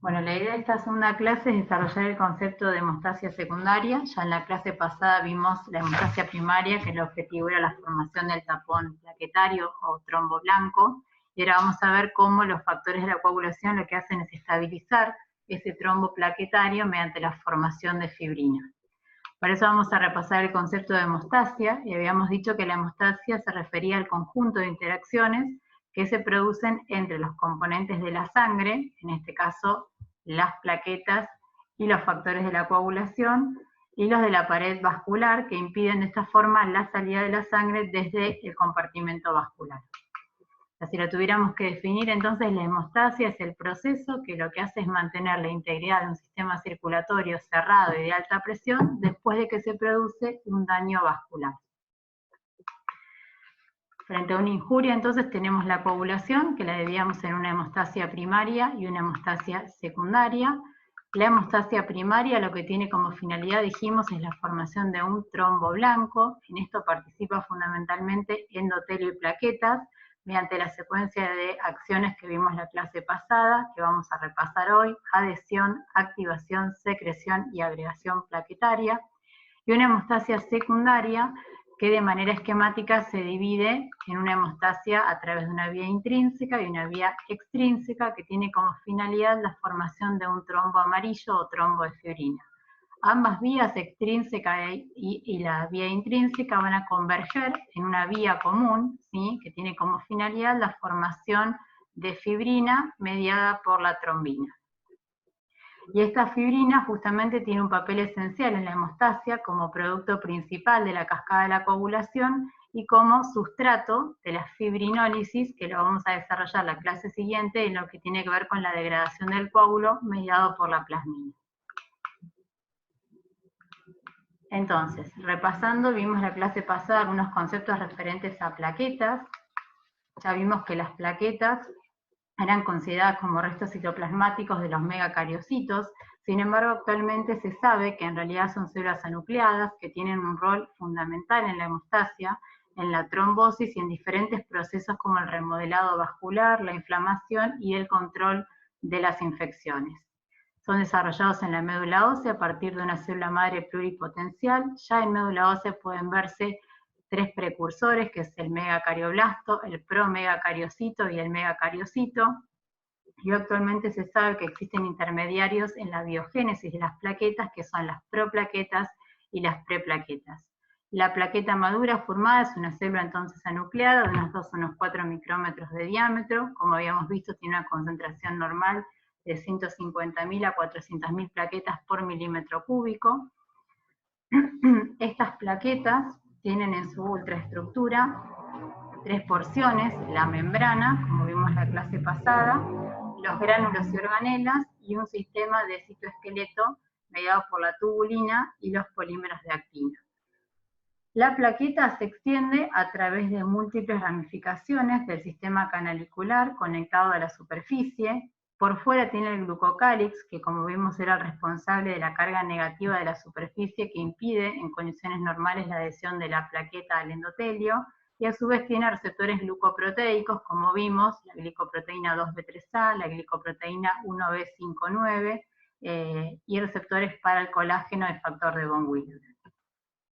Bueno, la idea de esta segunda clase es desarrollar el concepto de hemostasia secundaria. Ya en la clase pasada vimos la hemostasia primaria, que el objetivo era la formación del tapón plaquetario o trombo blanco. Y ahora vamos a ver cómo los factores de la coagulación lo que hacen es estabilizar ese trombo plaquetario mediante la formación de fibrina. Por eso vamos a repasar el concepto de hemostasia, y habíamos dicho que la hemostasia se refería al conjunto de interacciones que se producen entre los componentes de la sangre, en este caso las plaquetas y los factores de la coagulación, y los de la pared vascular, que impiden de esta forma la salida de la sangre desde el compartimento vascular. Si lo tuviéramos que definir, entonces la hemostasia es el proceso que lo que hace es mantener la integridad de un sistema circulatorio cerrado y de alta presión después de que se produce un daño vascular. Frente a una injuria, entonces, tenemos la coagulación, que la dividíamos en una hemostasia primaria y una hemostasia secundaria. La hemostasia primaria lo que tiene como finalidad, dijimos, es la formación de un trombo blanco. En esto participa fundamentalmente endotelio y plaquetas, mediante la secuencia de acciones que vimos la clase pasada, que vamos a repasar hoy: adhesión, activación, secreción y agregación plaquetaria. Y una hemostasia secundaria, que de manera esquemática se divide en una hemostasia a través de una vía intrínseca y una vía extrínseca, que tiene como finalidad la formación de un trombo amarillo o trombo de fibrina. Ambas vías, extrínseca y la vía intrínseca, van a converger en una vía común, ¿sí?, que tiene como finalidad la formación de fibrina mediada por la trombina. Y esta fibrina justamente tiene un papel esencial en la hemostasia como producto principal de la cascada de la coagulación y como sustrato de la fibrinólisis, que lo vamos a desarrollar la clase siguiente, en lo que tiene que ver con la degradación del coágulo mediado por la plasmina. Entonces, repasando, vimos la clase pasada algunos conceptos referentes a plaquetas. Ya vimos que las plaquetas eran consideradas como restos citoplasmáticos de los megacariocitos. Sin embargo, actualmente se sabe que en realidad son células anucleadas que tienen un rol fundamental en la hemostasia, en la trombosis y en diferentes procesos como el remodelado vascular, la inflamación y el control de las infecciones. Son desarrollados en la médula ósea a partir de una célula madre pluripotencial. Ya en médula ósea pueden verse tres precursores, que es el megacardioblasto, el promegacariocito y el megacariocito. Y actualmente se sabe que existen intermediarios en la biogénesis de las plaquetas, que son las proplaquetas y las preplaquetas. La plaqueta madura formada es una célula entonces anucleada de unos 2 a unos 4 micrómetros de diámetro. Como habíamos visto, tiene una concentración normal de 150.000 a 400.000 plaquetas por milímetro cúbico. Estas plaquetas tienen en su ultraestructura tres porciones: la membrana, como vimos en la clase pasada, los gránulos y organelas, y un sistema de citoesqueleto mediado por la tubulina y los polímeros de actina. La plaqueta se extiende a través de múltiples ramificaciones del sistema canalicular conectado a la superficie. Por fuera tiene el glucocálix, que como vimos era el responsable de la carga negativa de la superficie, que impide en condiciones normales la adhesión de la plaqueta al endotelio, y a su vez tiene receptores glucoproteicos, como vimos, la glicoproteína 2B3A, la glicoproteína 1B59, y receptores para el colágeno del factor de von Willebrand.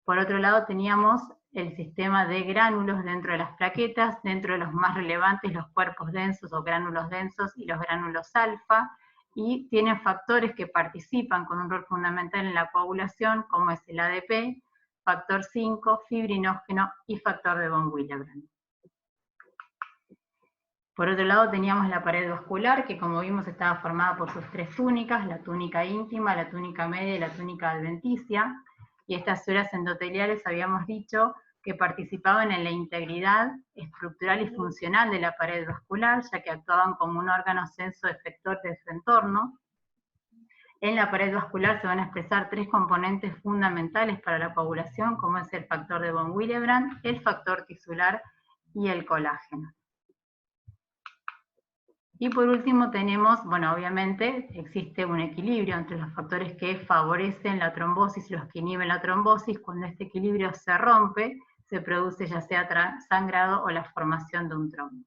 Por otro lado, teníamos el sistema de gránulos dentro de las plaquetas, dentro de los más relevantes, los cuerpos densos o gránulos densos y los gránulos alfa, y tienen factores que participan con un rol fundamental en la coagulación, como es el ADP, factor 5, fibrinógeno y factor de von Willebrand. Por otro lado, teníamos la pared vascular, que como vimos estaba formada por sus tres túnicas: la túnica íntima, la túnica media y la túnica adventicia. Y estas células endoteliales habíamos dicho que participaban en la integridad estructural y funcional de la pared vascular, ya que actuaban como un órgano senso-efector de su entorno. En la pared vascular se van a expresar tres componentes fundamentales para la coagulación, como es el factor de von Willebrand, el factor tisular y el colágeno. Y por último tenemos, bueno, obviamente existe un equilibrio entre los factores que favorecen la trombosis y los que inhiben la trombosis. Cuando este equilibrio se rompe, se produce ya sea sangrado o la formación de un trombo.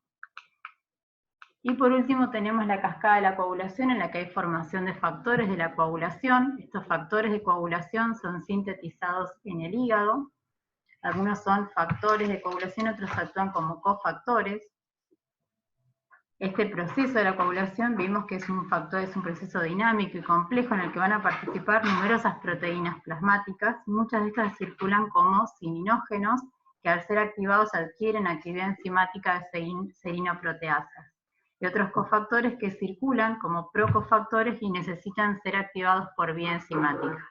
Y por último tenemos la cascada de la coagulación, en la que hay formación de factores de la coagulación. Estos factores de coagulación son sintetizados en el hígado. Algunos son factores de coagulación, otros actúan como cofactores. Este proceso de la coagulación vimos que es un proceso dinámico y complejo en el que van a participar numerosas proteínas plasmáticas. Muchas de estas circulan como sininógenos, que al ser activados adquieren actividad enzimática de serinoproteasas. Y otros cofactores que circulan como procofactores y necesitan ser activados por vía enzimática.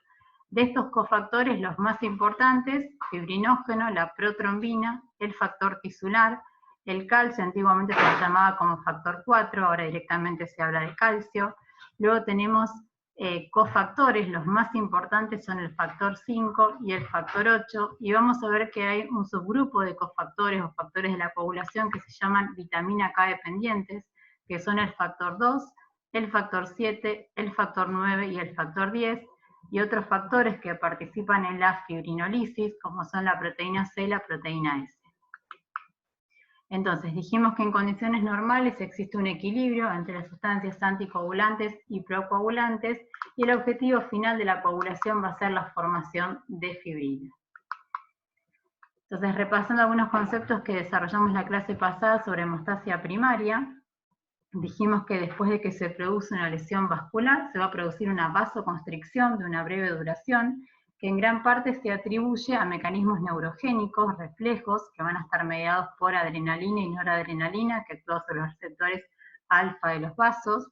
De estos cofactores, los más importantes, fibrinógeno, la protrombina, el factor tisular, el calcio, antiguamente se llamaba como factor 4, ahora directamente se habla de calcio. Luego tenemos cofactores, los más importantes son el factor 5 y el factor 8, y vamos a ver que hay un subgrupo de cofactores o factores de la coagulación que se llaman vitamina K dependientes, que son el factor 2, el factor 7, el factor 9 y el factor 10, y otros factores que participan en la fibrinolisis, como son la proteína C y la proteína S. Entonces, dijimos que en condiciones normales existe un equilibrio entre las sustancias anticoagulantes y procoagulantes, y el objetivo final de la coagulación va a ser la formación de fibrina. Entonces, repasando algunos conceptos que desarrollamos en la clase pasada sobre hemostasia primaria, dijimos que después de que se produce una lesión vascular, se va a producir una vasoconstricción de una breve duración, que en gran parte se atribuye a mecanismos neurogénicos, reflejos, que van a estar mediados por adrenalina y noradrenalina, que actúan sobre los receptores alfa de los vasos,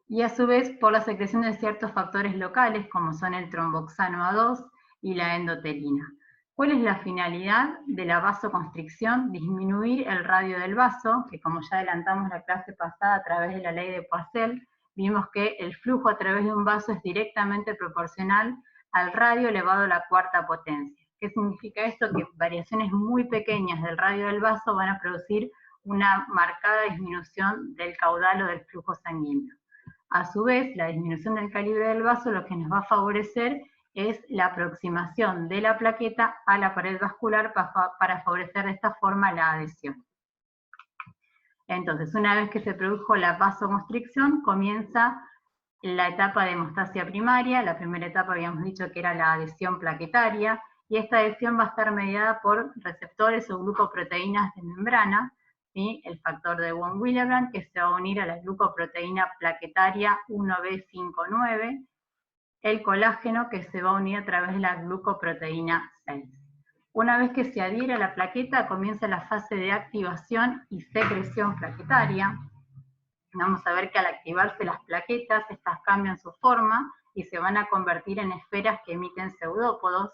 y a su vez por la secreción de ciertos factores locales, como son el tromboxano A2 y la endotelina. ¿Cuál es la finalidad de la vasoconstricción? Disminuir el radio del vaso, que como ya adelantamos la clase pasada a través de la ley de Poiseuille, vimos que el flujo a través de un vaso es directamente proporcional al radio elevado a la cuarta potencia. ¿Qué significa esto? Que variaciones muy pequeñas del radio del vaso van a producir una marcada disminución del caudal o del flujo sanguíneo. A su vez, la disminución del calibre del vaso lo que nos va a favorecer es la aproximación de la plaqueta a la pared vascular para favorecer de esta forma la adhesión. Entonces, una vez que se produjo la vasoconstricción, comienza la etapa de hemostasia primaria. La primera etapa habíamos dicho que era la adhesión plaquetaria, y esta adhesión va a estar mediada por receptores o glucoproteínas de membrana, ¿sí? El factor de von Willebrand, que se va a unir a la glucoproteína plaquetaria 1B59, el colágeno, que se va a unir a través de la glucoproteína 6. Una vez que se adhiere a la plaqueta, comienza la fase de activación y secreción plaquetaria. Vamos a ver que al activarse las plaquetas, estas cambian su forma y se van a convertir en esferas que emiten pseudópodos.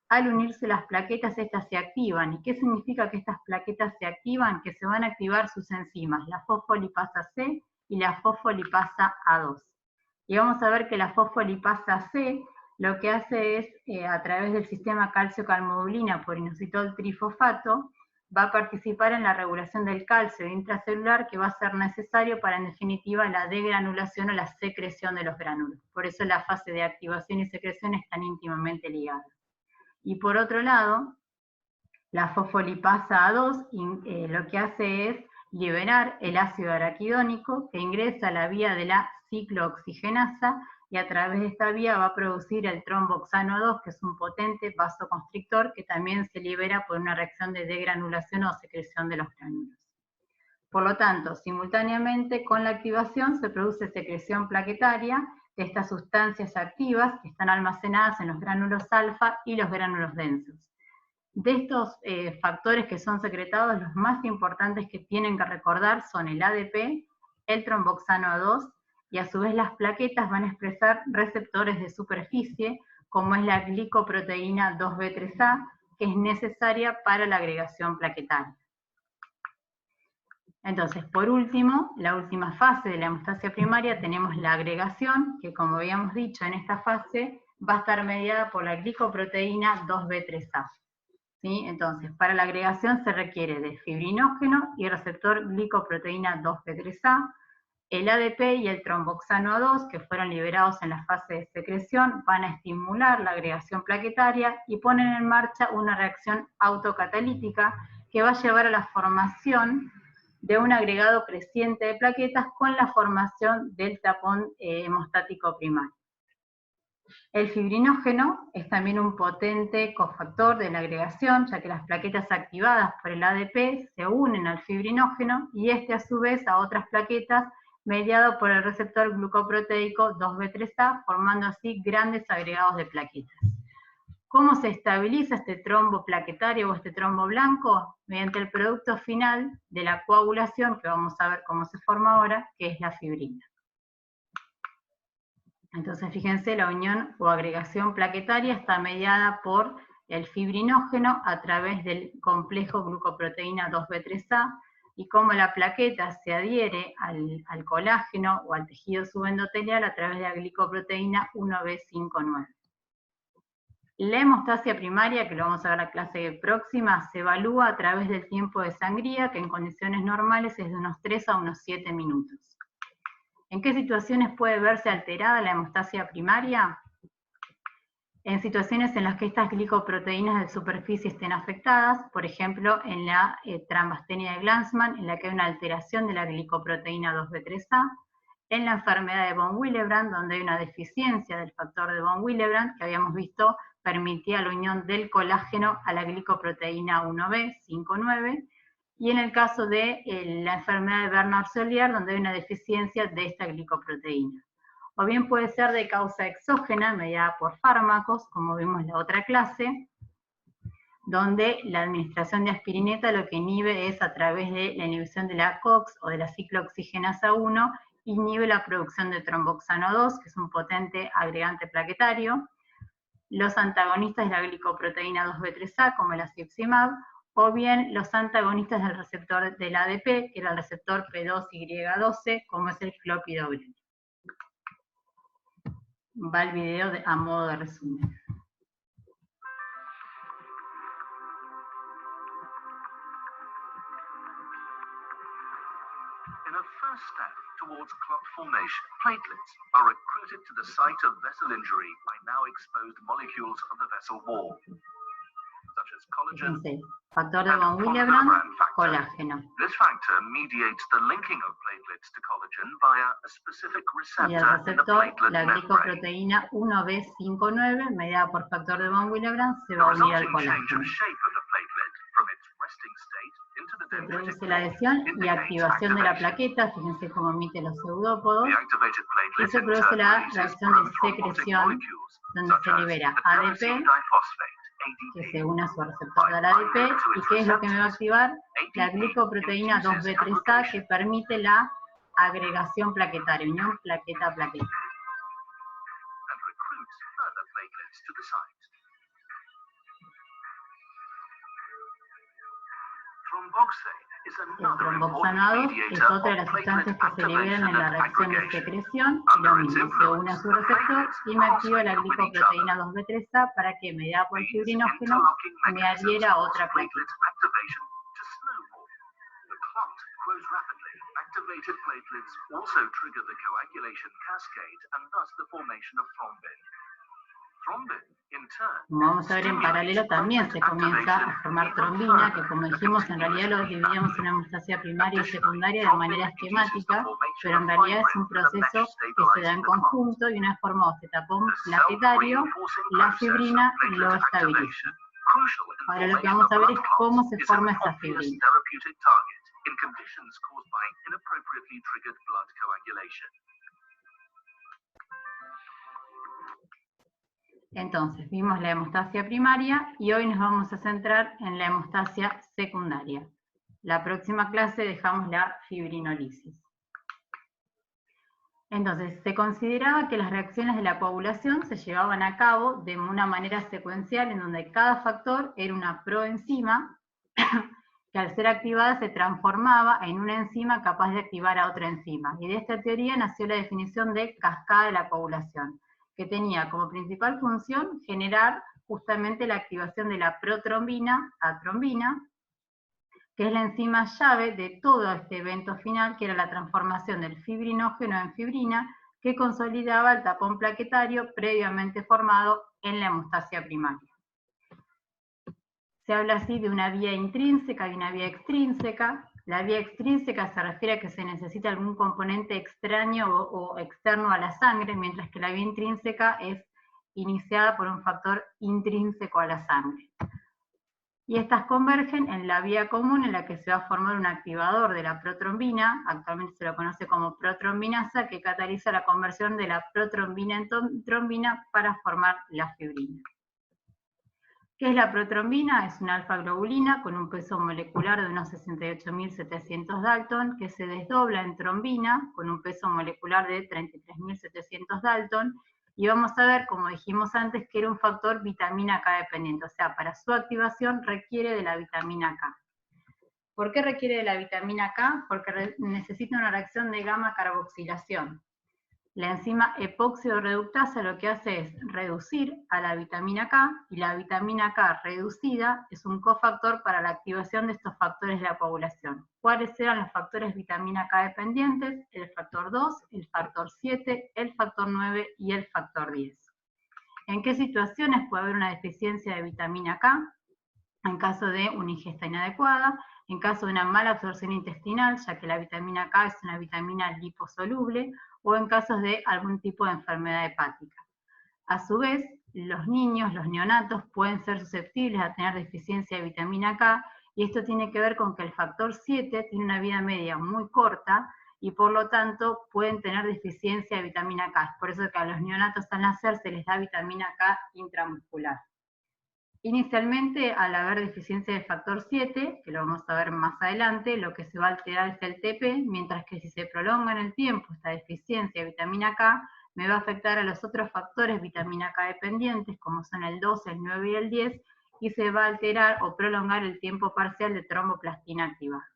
Al unirse las plaquetas, estas se activan. ¿Y qué significa que estas plaquetas se activan? Que se van a activar sus enzimas, la fosfolipasa C y la fosfolipasa A2. Y vamos a ver que la fosfolipasa C lo que hace es, a través del sistema calcio-calmodulina por inositol trifosfato, va a participar en la regulación del calcio intracelular, que va a ser necesario para, en definitiva, la degranulación o la secreción de los gránulos. Por eso la fase de activación y secreción están íntimamente ligadas. Y por otro lado, la fosfolipasa A2 lo que hace es liberar el ácido araquidónico, que ingresa a la vía de la ciclooxigenasa, y a través de esta vía va a producir el tromboxano A2, que es un potente vasoconstrictor que también se libera por una reacción de degranulación o secreción de los gránulos. Por lo tanto, simultáneamente con la activación se produce secreción plaquetaria de estas sustancias activas que están almacenadas en los gránulos alfa y los gránulos densos. De estos factores que son secretados, los más importantes que tienen que recordar son el ADP, el tromboxano A2, y a su vez las plaquetas van a expresar receptores de superficie, como es la glicoproteína 2B3A, que es necesaria para la agregación plaquetaria. Entonces, por último, la última fase de la hemostasia primaria, tenemos la agregación, que como habíamos dicho en esta fase, va a estar mediada por la glicoproteína 2B3A. ¿Sí? Entonces, para la agregación se requiere de fibrinógeno y receptor glicoproteína 2B3A. El ADP y el tromboxano A2, que fueron liberados en la fase de secreción, van a estimular la agregación plaquetaria y ponen en marcha una reacción autocatalítica que va a llevar a la formación de un agregado creciente de plaquetas con la formación del tapón hemostático primario. El fibrinógeno es también un potente cofactor de la agregación, ya que las plaquetas activadas por el ADP se unen al fibrinógeno y este a su vez a otras plaquetas mediado por el receptor glucoproteico 2B3A, formando así grandes agregados de plaquetas. ¿Cómo se estabiliza este trombo plaquetario o este trombo blanco? Mediante el producto final de la coagulación, que vamos a ver cómo se forma ahora, que es la fibrina. Entonces, fíjense, la unión o agregación plaquetaria está mediada por el fibrinógeno a través del complejo glucoproteína 2B3A, y cómo la plaqueta se adhiere al colágeno o al tejido subendotelial a través de la glicoproteína 1B59. La hemostasia primaria, que lo vamos a ver en la clase próxima, se evalúa a través del tiempo de sangría, que en condiciones normales es de unos 3 a unos 7 minutos. ¿En qué situaciones puede verse alterada la hemostasia primaria? En situaciones en las que estas glicoproteínas de superficie estén afectadas, por ejemplo, en la trambastenia de Glanzmann, en la que hay una alteración de la glicoproteína 2B3A, en la enfermedad de von Willebrand, donde hay una deficiencia del factor de von Willebrand, que habíamos visto permitía la unión del colágeno a la glicoproteína 1B59, y en el caso de la enfermedad de Bernard-Solier, donde hay una deficiencia de esta glicoproteína. O bien puede ser de causa exógena, mediada por fármacos, como vimos en la otra clase, donde la administración de aspirineta lo que inhibe es a través de la inhibición de la COX o de la ciclooxigenasa 1, inhibe la producción de tromboxano 2, que es un potente agregante plaquetario. Los antagonistas de la glicoproteína 2B3A, como el afliximab, o bien los antagonistas del receptor del ADP, que era el receptor P2Y12, como es el clopidogrel. Va el video a modo de resumen. In a first step towards clot formation, platelets are recruited to the site of vessel injury by now exposed molecules of the vessel wall, such as collagen. Factor de von Willebrand, colágeno. This factor mediates the linking of platelets to collagen via a specific receptor y el receptor, in the platelet la glicoproteína 1B59, mediada por factor de von Willebrand, se va a unir al colágeno. Se produce la adhesión y activación de la plaqueta, fíjense cómo emite los pseudópodos, y se produce la reacción de secreción, donde se libera ADP, que se une a su receptor del ADP, y ¿qué es lo que me va a activar? La glicoproteína 2B3A, que permite la agregación plaquetaria, unión plaqueta-plaqueta. El tromboxano 2 es otra de las sustancias que se liberan en la reacción de secreción, y lo mismo, se une a su receptor y me activa la glicoproteína 2B3A para que, mediada por el fibrinógeno, me adhiera a otra plaqueta. Activated platelets also trigger the coagulation cascade and thus the formation of thrombin. Como vamos a ver en paralelo, también se comienza a formar trombina, que como dijimos, en realidad lo dividíamos en hemostasia primaria y secundaria de manera esquemática, pero en realidad es un proceso que se da en conjunto, y una vez formado este tapón plaquetario, la fibrina lo estabiliza. Ahora lo que vamos a ver es cómo se forma esta fibrina. Entonces, vimos la hemostasia primaria y hoy nos vamos a centrar en la hemostasia secundaria. La próxima clase dejamos la fibrinolisis. Entonces, se consideraba que las reacciones de la coagulación se llevaban a cabo de una manera secuencial, en donde cada factor era una proenzima que al ser activada se transformaba en una enzima capaz de activar a otra enzima. Y de esta teoría nació la definición de cascada de la coagulación, que tenía como principal función generar justamente la activación de la protrombina a trombina, que es la enzima llave de todo este evento final, que era la transformación del fibrinógeno en fibrina, que consolidaba el tapón plaquetario previamente formado en la hemostasia primaria. Se habla así de una vía intrínseca y una vía extrínseca. La vía extrínseca se refiere a que se necesita algún componente extraño o externo a la sangre, mientras que la vía intrínseca es iniciada por un factor intrínseco a la sangre. Y estas convergen en la vía común en la que se va a formar un activador de la protrombina, actualmente se lo conoce como protrombinasa, que cataliza la conversión de la protrombina en trombina para formar la fibrina. ¿Qué es la protrombina? Es una alfa-globulina con un peso molecular de unos 68.700 Dalton, que se desdobla en trombina con un peso molecular de 33.700 Dalton, y vamos a ver, como dijimos antes, que era un factor vitamina K dependiente, o sea, para su activación requiere de la vitamina K. ¿Por qué requiere de la vitamina K? Porque necesita una reacción de gamma carboxilación. La enzima epóxido-reductasa lo que hace es reducir a la vitamina K, y la vitamina K reducida es un cofactor para la activación de estos factores de la coagulación. ¿Cuáles eran los factores vitamina K dependientes? El factor 2, el factor 7, el factor 9 y el factor 10. ¿En qué situaciones puede haber una deficiencia de vitamina K? En caso de una ingesta inadecuada, en caso de una mala absorción intestinal, ya que la vitamina K es una vitamina liposoluble, o en casos de algún tipo de enfermedad hepática. A su vez, los niños, los neonatos, pueden ser susceptibles a tener deficiencia de vitamina K, y esto tiene que ver con que el factor 7 tiene una vida media muy corta, y por lo tanto pueden tener deficiencia de vitamina K. Es por eso que a los neonatos al nacer se les da vitamina K intramuscular. Inicialmente, al haber deficiencia de factor 7, que lo vamos a ver más adelante, lo que se va a alterar es el TP, mientras que si se prolonga en el tiempo esta deficiencia de vitamina K, me va a afectar a los otros factores vitamina K dependientes, como son el 12, el 9 y el 10, y se va a alterar o prolongar el tiempo parcial de tromboplastina activada.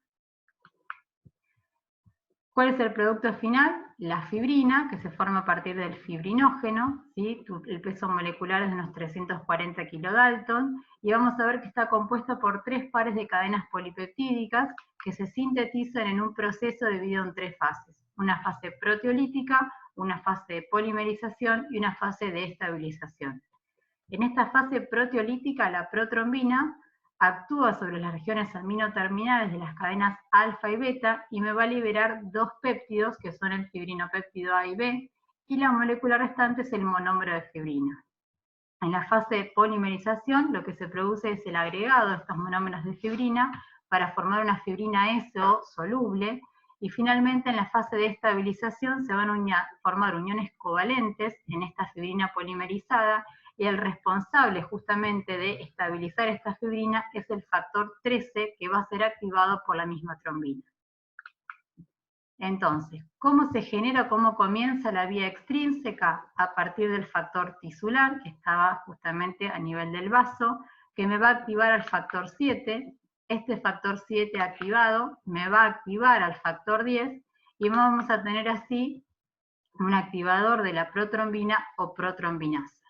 ¿Cuál es el producto final? La fibrina, que se forma a partir del fibrinógeno, ¿sí? El peso molecular es de unos 340 kilodalton, y vamos a ver que está compuesta por 3 pares de cadenas polipeptídicas que se sintetizan en un proceso dividido en 3 fases. Una fase proteolítica, una fase de polimerización y una fase de estabilización. En esta fase proteolítica, la protrombina actúa sobre las regiones aminoterminales de las cadenas alfa y beta y me va a liberar 2 péptidos, que son el fibrinopéptido A y B, y la molécula restante es el monómero de fibrina. En la fase de polimerización, lo que se produce es el agregado de estos monómeros de fibrina para formar una fibrina SO soluble, y finalmente en la fase de estabilización se van a formar uniones covalentes en esta fibrina polimerizada, y el responsable justamente de estabilizar esta fibrina es el factor 13, que va a ser activado por la misma trombina. Entonces, ¿cómo se genera, cómo comienza la vía extrínseca? A partir del factor tisular, que estaba justamente a nivel del vaso, que me va a activar al factor 7, este factor 7 activado me va a activar al factor 10, y vamos a tener así un activador de la protrombina o protrombinasa.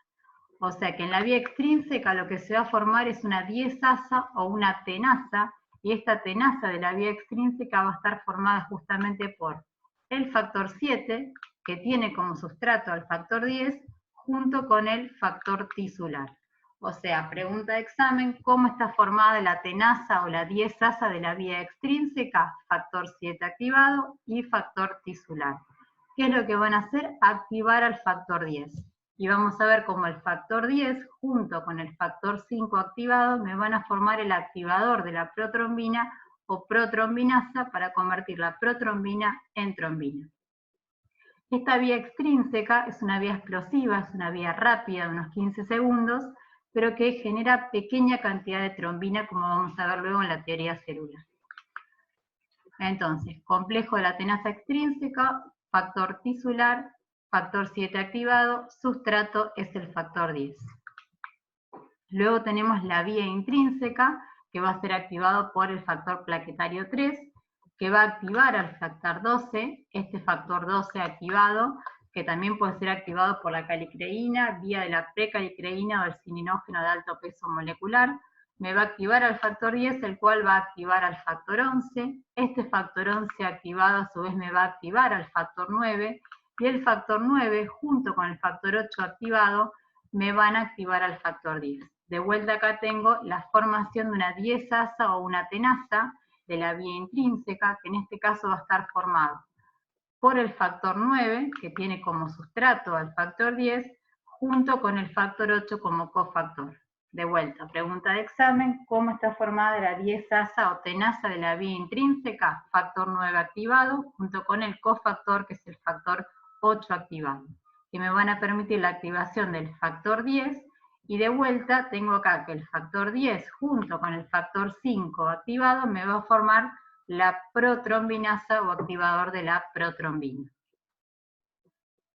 O sea que en la vía extrínseca lo que se va a formar es una diestasa o una tenasa, y esta tenasa de la vía extrínseca va a estar formada justamente por el factor 7, que tiene como sustrato al factor 10, junto con el factor tisular. O sea, pregunta de examen, ¿cómo está formada la tenasa o la diestasa de la vía extrínseca? Factor 7 activado y factor tisular. ¿Qué es lo que van a hacer? Activar al factor 10. Y vamos a ver cómo el factor 10 junto con el factor 5 activado me van a formar el activador de la protrombina o protrombinasa para convertir la protrombina en trombina. Esta vía extrínseca es una vía explosiva, es una vía rápida de unos 15 segundos, pero que genera pequeña cantidad de trombina, como vamos a ver luego en la teoría celular. Entonces, complejo de la tenasa extrínseca, factor tisular, factor 7 activado, sustrato es el factor 10. Luego tenemos la vía intrínseca, que va a ser activado por el factor plaquetario 3, que va a activar al factor 12, este factor 12 activado, que también puede ser activado por la calicreína, vía de la precalicreína o el cininógeno de alto peso molecular. Me va a activar al factor 10, el cual va a activar al factor 11. Este factor 11 activado a su vez me va a activar al factor 9, y el factor 9 junto con el factor 8 activado me van a activar al factor 10. De vuelta acá tengo la formación de una diestasa o una tenasa, de la vía intrínseca, que en este caso va a estar formado por el factor 9, que tiene como sustrato al factor 10, junto con el factor 8 como cofactor. De vuelta, pregunta de examen, ¿cómo está formada la diezasa o tenasa de la vía intrínseca? Factor 9 activado, junto con el cofactor, que es el factor 8 activado, que me van a permitir la activación del factor 10, y de vuelta tengo acá que el factor 10 junto con el factor 5 activado me va a formar la protrombinasa o activador de la protrombina.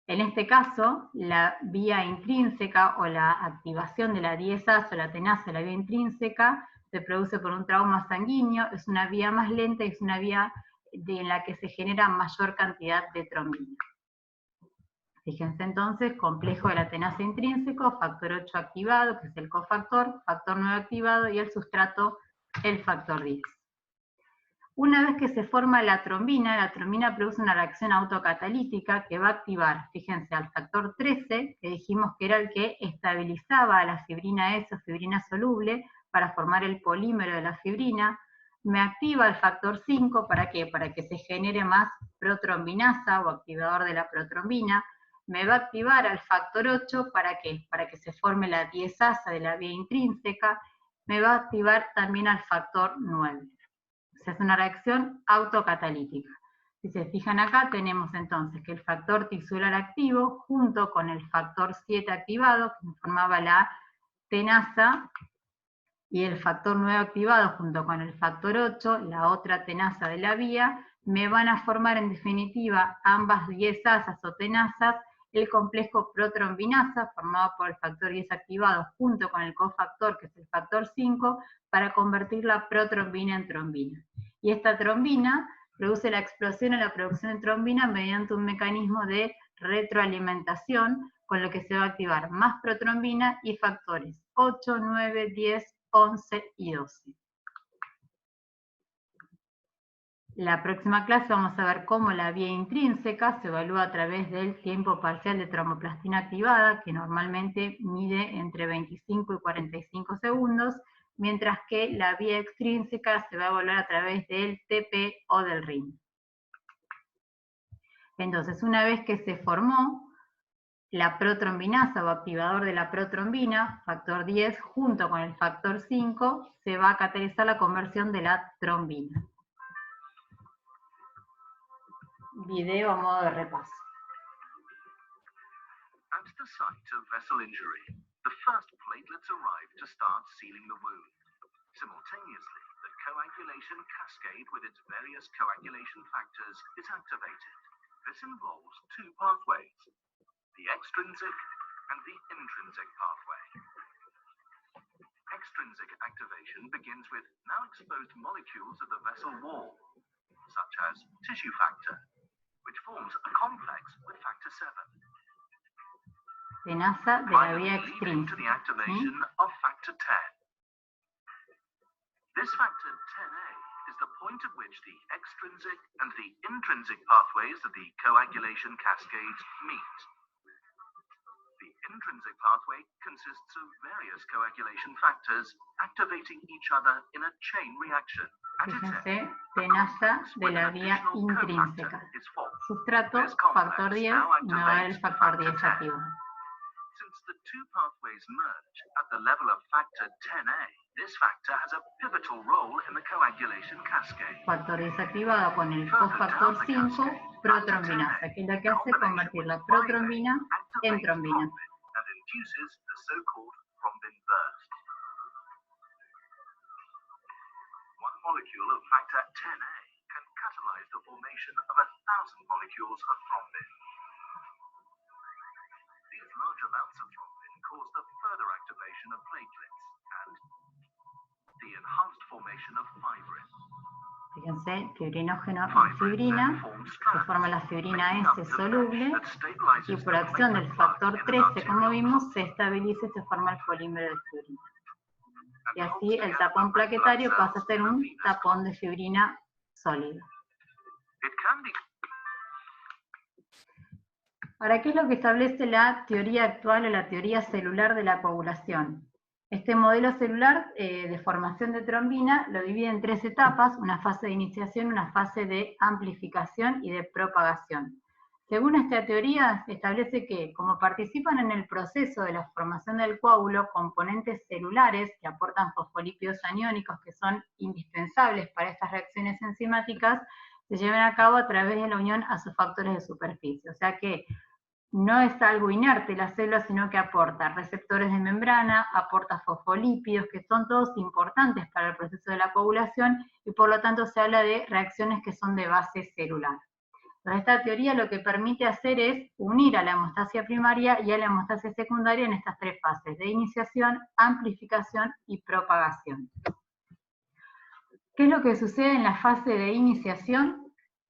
En este caso, la vía intrínseca o la activación de la diezasa o la tenasa de la vía intrínseca se produce por un trauma sanguíneo, es una vía más lenta y es una vía en la que se genera mayor cantidad de trombina. Fíjense entonces, complejo de la tenasa intrínseco, factor 8 activado, que es el cofactor, factor 9 activado y el sustrato, el factor 10. Una vez que se forma la trombina produce una reacción autocatalítica que va a activar, fíjense, al factor 13, que dijimos que era el que estabilizaba a la fibrina S o fibrina soluble para formar el polímero de la fibrina. Me activa el factor 5, ¿para qué? Para que se genere más protrombinasa o activador de la protrombina. Me va a activar al factor 8, ¿para qué? Para que se forme la diezasa de la vía intrínseca. Me va a activar también al factor 9. Se hace una reacción autocatalítica. Si se fijan acá, tenemos entonces que el factor tisular activo, junto con el factor 7 activado, que formaba la tenasa, y el factor 9 activado, junto con el factor 8, la otra tenasa de la vía, me van a formar en definitiva ambas diezasas o tenasas, el complejo protrombinasa, formado por el factor 10 activado, junto con el cofactor, que es el factor 5, para convertir la protrombina en trombina. Y esta trombina produce la explosión o la producción de trombina mediante un mecanismo de retroalimentación, con lo que se va a activar más protrombina y factores 8, 9, 10, 11 y 12. La próxima clase vamos a ver cómo la vía intrínseca se evalúa a través del tiempo parcial de tromboplastina activada, que normalmente mide entre 25 y 45 segundos, mientras que la vía extrínseca se va a evaluar a través del TP o del RIN. Entonces, una vez que se formó la protrombinasa o activador de la protrombina, factor 10, junto con el factor 5, se va a catalizar la conversión de la trombina. Video a modo de repaso. At the site of vessel injury, the first platelets arrive to start sealing the wound. Simultaneously, the coagulation cascade with its various coagulation factors is activated. This involves two pathways, the extrinsic and the intrinsic pathway. Extrinsic activation begins with now exposed molecules of the vessel wall, such as tissue factor, which forms a complex with factor 7. Tenasa de la vía extrínseca. To the activation of factor 10. This factor 10A is the point at which the extrinsic and the intrinsic pathways of the coagulation cascades meet. The intrinsic pathway consists of various coagulation factors activating each other in a chain reaction. Fíjense, tenasa de la vía intrínseca. Sustrato, factor 10, y me va a dar el factor 10 activo. Since the two pathways merge at the level of factor 10A, this factor has a pivotal role in the coagulation cascade. Factor 10 activado con el cofactor 5, protrombinasa, que es la que hace convertir la protrombina en trombina. And induces the so-called thrombin burst. One molecule of factor 10A can catalyze the formation of 1,000 molecules of thrombin. These large amounts of thrombin cause the further activation of platelets and the enhanced formation of fibrin. Fíjense, fibrinógeno y fibrina, se forma la fibrina S soluble y por acción del factor 13, como vimos, se estabiliza y se forma el polímero de fibrina. Y así el tapón plaquetario pasa a ser un tapón de fibrina sólida. Ahora, ¿qué es lo que establece la teoría actual o la teoría celular de la coagulación? Este modelo celular de formación de trombina lo divide en 3 etapas, una fase de iniciación, una fase de amplificación y de propagación. Según esta teoría, establece que, como participan en el proceso de la formación del coágulo componentes celulares que aportan fosfolípidos aniónicos que son indispensables para estas reacciones enzimáticas, se llevan a cabo a través de la unión a sus factores de superficie. O sea que no es algo inerte la célula, sino que aporta receptores de membrana, aporta fosfolípidos, que son todos importantes para el proceso de la coagulación, y por lo tanto se habla de reacciones que son de base celular. Entonces, esta teoría lo que permite hacer es unir a la hemostasia primaria y a la hemostasia secundaria en estas 3 fases, de iniciación, amplificación y propagación. ¿Qué es lo que sucede en la fase de iniciación?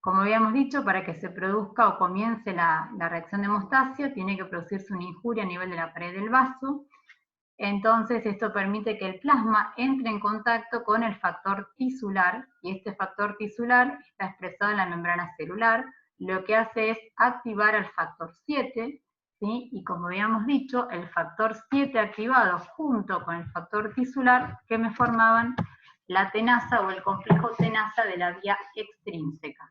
Como habíamos dicho, para que se produzca o comience la reacción de hemostasia, tiene que producirse una injuria a nivel de la pared del vaso. Entonces, esto permite que el plasma entre en contacto con el factor tisular, y este factor tisular está expresado en la membrana celular. Lo que hace es activar al factor 7, ¿sí? Y como habíamos dicho, el factor 7 activado junto con el factor tisular, que me formaban la tenasa o el complejo tenasa de la vía extrínseca.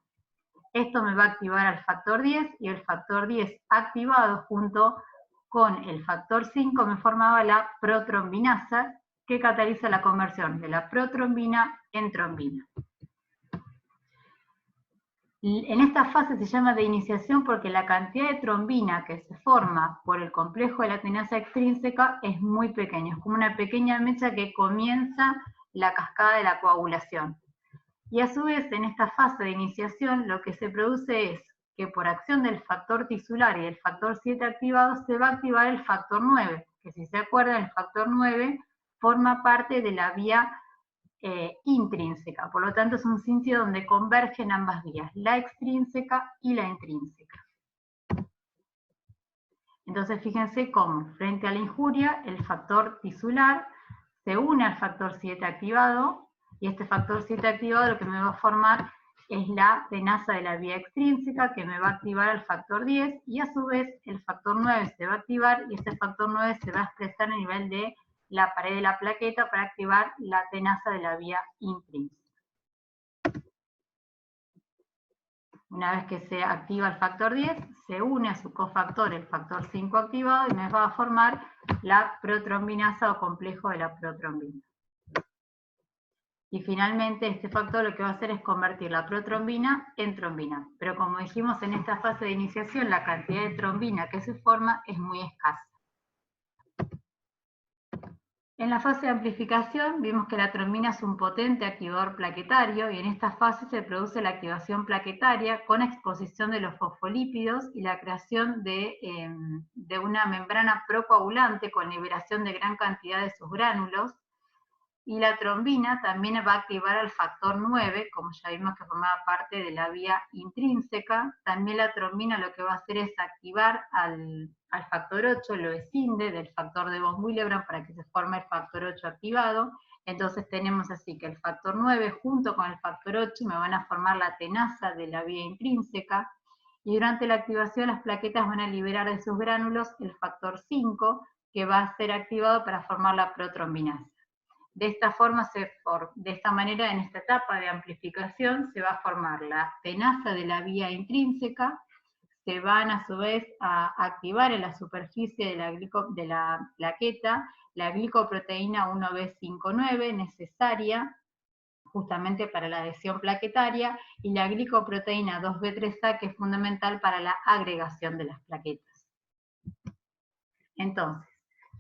Esto me va a activar al factor 10, y el factor 10 activado junto con el factor 5 me formaba la protrombinasa, que cataliza la conversión de la protrombina en trombina. En esta fase se llama de iniciación porque la cantidad de trombina que se forma por el complejo de la tenasa extrínseca es muy pequeña, es como una pequeña mecha que comienza la cascada de la coagulación. Y a su vez, en esta fase de iniciación, lo que se produce es que por acción del factor tisular y del factor 7 activado, se va a activar el factor 9, que si se acuerdan, el factor 9 forma parte de la vía intrínseca, por lo tanto es un sitio donde convergen ambas vías, la extrínseca y la intrínseca. Entonces fíjense cómo, frente a la injuria, el factor tisular se une al factor 7 activado, y este factor 7 activado lo que me va a formar es la tenasa de la vía extrínseca, que me va a activar al factor 10, y a su vez el factor 9 se va a activar, y este factor 9 se va a expresar a nivel de la pared de la plaqueta para activar la tenasa de la vía intrínseca. Una vez que se activa el factor 10, se une a su cofactor el factor 5 activado y me va a formar la protrombinasa o complejo de la protrombina. Y finalmente este factor lo que va a hacer es convertir la protrombina en trombina. Pero como dijimos en esta fase de iniciación, la cantidad de trombina que se forma es muy escasa. En la fase de amplificación vimos que la trombina es un potente activador plaquetario, y en esta fase se produce la activación plaquetaria con exposición de los fosfolípidos y la creación de una membrana procoagulante con liberación de gran cantidad de sus gránulos. Y la trombina también va a activar al factor 9, como ya vimos que formaba parte de la vía intrínseca. También la trombina lo que va a hacer es activar al factor 8, lo escinde del factor de von Willebrand para que se forme el factor 8 activado. Entonces tenemos así que el factor 9 junto con el factor 8 me van a formar la tenasa de la vía intrínseca, y durante la activación las plaquetas van a liberar de sus gránulos el factor 5, que va a ser activado para formar la protrombinasa. De esta manera, en esta etapa de amplificación, se va a formar la tenasa de la vía intrínseca, se van a su vez a activar en la superficie de la plaqueta la glicoproteína 1B59, necesaria justamente para la adhesión plaquetaria, y la glicoproteína 2B3A, que es fundamental para la agregación de las plaquetas. Entonces,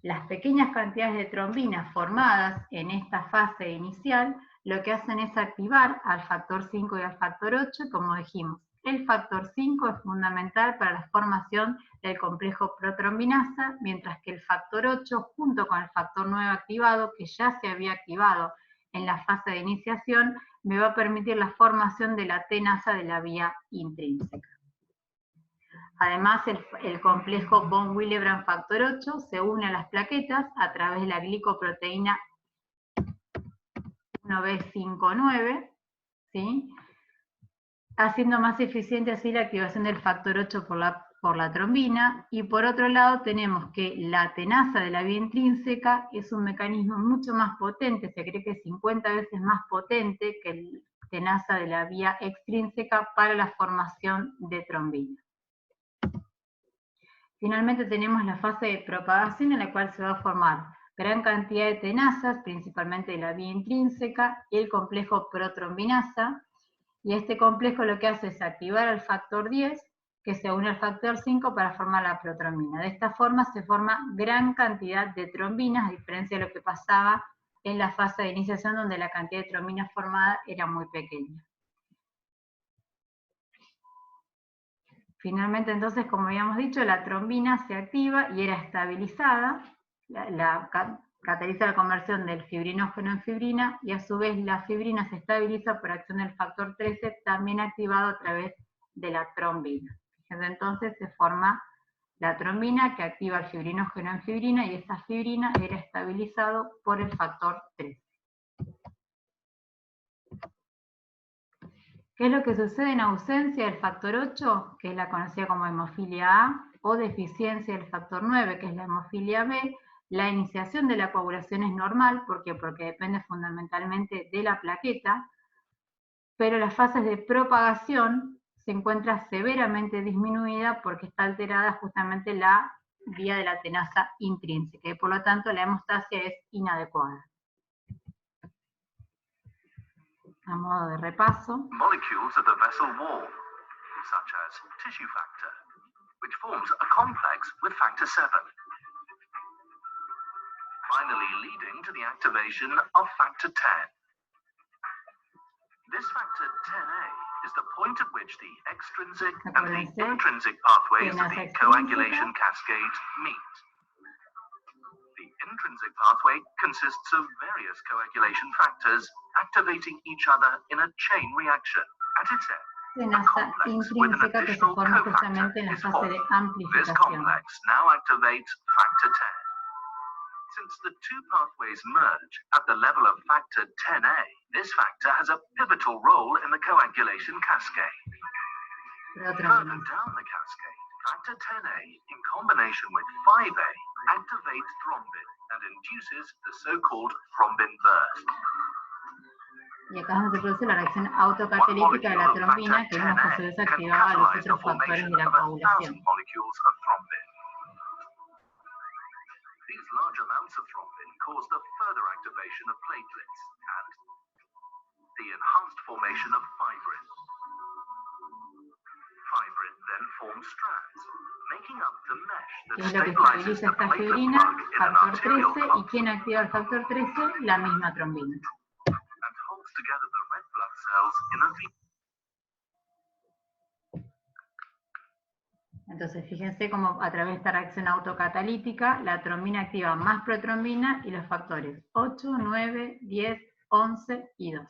las pequeñas cantidades de trombina formadas en esta fase inicial lo que hacen es activar al factor 5 y al factor 8, como dijimos. El factor 5 es fundamental para la formación del complejo protrombinasa, mientras que el factor 8, junto con el factor 9 activado, que ya se había activado en la fase de iniciación, me va a permitir la formación de la tenasa de la vía intrínseca. Además, el complejo von Willebrand factor 8 se une a las plaquetas a través de la glicoproteína 1B59, ¿sí? Haciendo más eficiente así la activación del factor 8 por la por la trombina, y por otro lado tenemos que la tenasa de la vía intrínseca es un mecanismo mucho más potente, se cree que es 50 veces más potente que el tenasa de la vía extrínseca para la formación de trombina. Finalmente tenemos la fase de propagación en la cual se va a formar gran cantidad de tenasas, principalmente de la vía intrínseca, y el complejo protrombinasa, y este complejo lo que hace es activar al factor 10, que se une al factor 5 para formar la protrombina. De esta forma se forma gran cantidad de trombinas, a diferencia de lo que pasaba en la fase de iniciación, donde la cantidad de trombinas formada era muy pequeña. Finalmente, entonces, como habíamos dicho, la trombina se activa y era estabilizada, cataliza la conversión del fibrinógeno en fibrina, y a su vez la fibrina se estabiliza por acción del factor 13, también activado a través de la trombina. Desde entonces se forma la trombina que activa el fibrinógeno en fibrina, y esta fibrina era estabilizado por el factor 13. ¿Qué es lo que sucede en ausencia del factor 8, que es la conocida como hemofilia A, o deficiencia del factor 9, que es la hemofilia B? La iniciación de la coagulación es normal, ¿por qué? Porque depende fundamentalmente de la plaqueta, pero las fases de propagación se encuentra severamente disminuida porque está alterada justamente la vía de la tenasa intrínseca, y por lo tanto la hemostasia es inadecuada. A modo de repaso. Molecules of the vessel wall, such as tissue factor, which forms a complex with factor 7. Finally leading to the activation of factor 10. This factor 10A is the point at which the extrinsic and the intrinsic pathways of the coagulation cascade meet. The intrinsic pathway consists of various coagulation factors activating each other in a chain reaction. At its end, tenasa intrínseca que se forma justamente en la fase de amplificación. This complex now activates factor 10. Since the two pathways merge at the level of factor 10A, this factor has a pivotal role in the coagulation cascade. Further down the cascade, factor 10A in combination with 5A activates thrombin and induces the so-called thrombin burst. Y acá es donde se produce la reacción autocatalítica de la trombina, que vimos que se desactivaba a los otros factores de la coagulación. These large amounts of thrombin cause the further activation of platelets and the enhanced formation of fibrin. Fibrin then forms strands, making up the mesh that stabilizes the platelet plug in an arterial clot. ¿Y quién activa el factor 13? La misma trombina. And holds together the red blood cells in a V. Entonces, fíjense cómo a través de esta reacción autocatalítica, la trombina activa más protrombina y los factores 8, 9, 10, 11 y 12.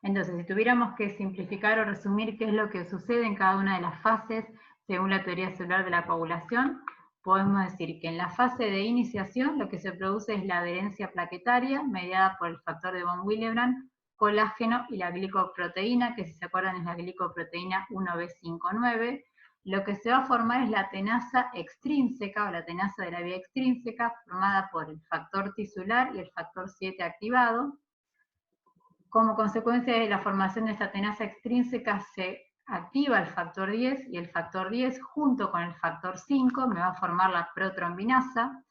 Entonces, si tuviéramos que simplificar o resumir qué es lo que sucede en cada una de las fases según la teoría celular de la coagulación, podemos decir que en la fase de iniciación lo que se produce es la adherencia plaquetaria mediada por el factor de von Willebrand, colágeno y la glicoproteína, que si se acuerdan es la glicoproteína 1B59. Lo que se va a formar es la tenasa extrínseca o la tenasa de la vía extrínseca, formada por el factor tisular y el factor 7 activado. Como consecuencia de la formación de esta tenasa extrínseca se activa el factor 10, y el factor 10 junto con el factor 5 me va a formar la protrombinasa.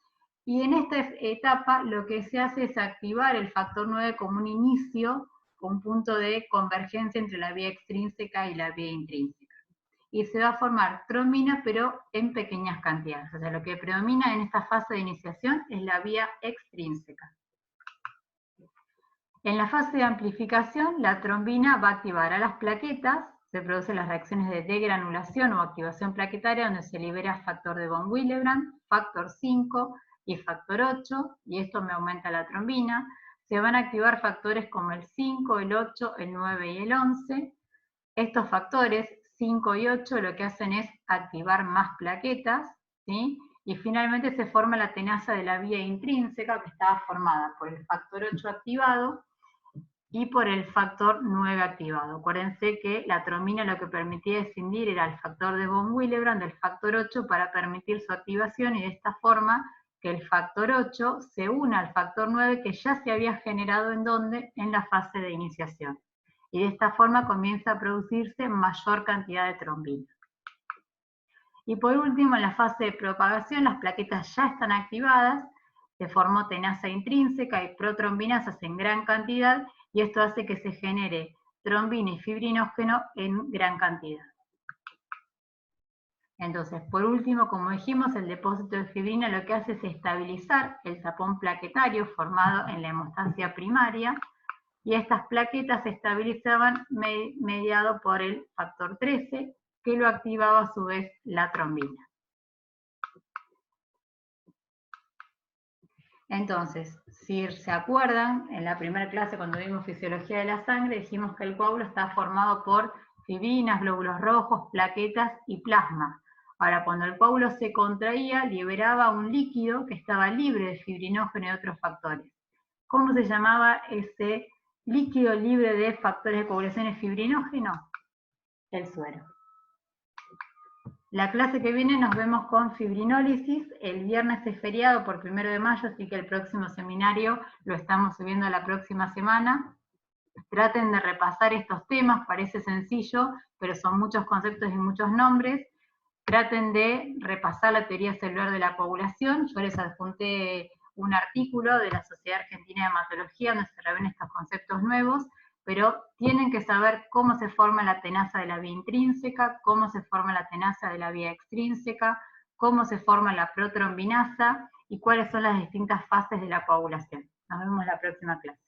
Y en esta etapa lo que se hace es activar el factor 9 como un inicio, un punto de convergencia entre la vía extrínseca y la vía intrínseca. Y se va a formar trombina, pero en pequeñas cantidades. O sea, lo que predomina en esta fase de iniciación es la vía extrínseca. En la fase de amplificación, la trombina va a activar a las plaquetas, se producen las reacciones de degranulación o activación plaquetaria, donde se libera factor de von Willebrand, factor 5 y factor 8, y esto me aumenta la trombina. Se van a activar factores como el 5, el 8, el 9 y el 11. Estos factores, 5 y 8, lo que hacen es activar más plaquetas, ¿sí? Y finalmente se forma la tenasa de la vía intrínseca, que estaba formada por el factor 8 activado y por el factor 9 activado. Acuérdense que la trombina lo que permitía escindir era el factor de von Willebrand del factor 8 para permitir su activación, y de esta forma que el factor 8 se una al factor 9 que ya se había generado ¿en dónde? En la fase de iniciación. Y de esta forma comienza a producirse mayor cantidad de trombina. Y por último, en la fase de propagación, las plaquetas ya están activadas, se formó tenaza intrínseca y protrombinasas en gran cantidad, y esto hace que se genere trombina y fibrinógeno en gran cantidad. Entonces, por último, como dijimos, el depósito de fibrina lo que hace es estabilizar el tapón plaquetario formado en la hemostasia primaria, y estas plaquetas se estabilizaban mediado por el factor 13, que lo activaba a su vez la trombina. Entonces, si se acuerdan, en la primera clase cuando vimos fisiología de la sangre, dijimos que el coágulo está formado por fibrinas, glóbulos rojos, plaquetas y plasma. Ahora, cuando el coágulo se contraía, liberaba un líquido que estaba libre de fibrinógeno y otros factores. ¿Cómo se llamaba ese líquido libre de factores de coagulación y fibrinógeno? El suero. La clase que viene nos vemos con fibrinólisis. El viernes es feriado por 1 de mayo, así que el próximo seminario lo estamos subiendo la próxima semana. Traten de repasar estos temas, parece sencillo, pero son muchos conceptos y muchos nombres. Traten de repasar la teoría celular de la coagulación. Yo les adjunté un artículo de la Sociedad Argentina de Hematología donde se revelan estos conceptos nuevos, pero tienen que saber cómo se forma la tenaza de la vía intrínseca, cómo se forma la tenaza de la vía extrínseca, cómo se forma la protrombinasa y cuáles son las distintas fases de la coagulación. Nos vemos en la próxima clase.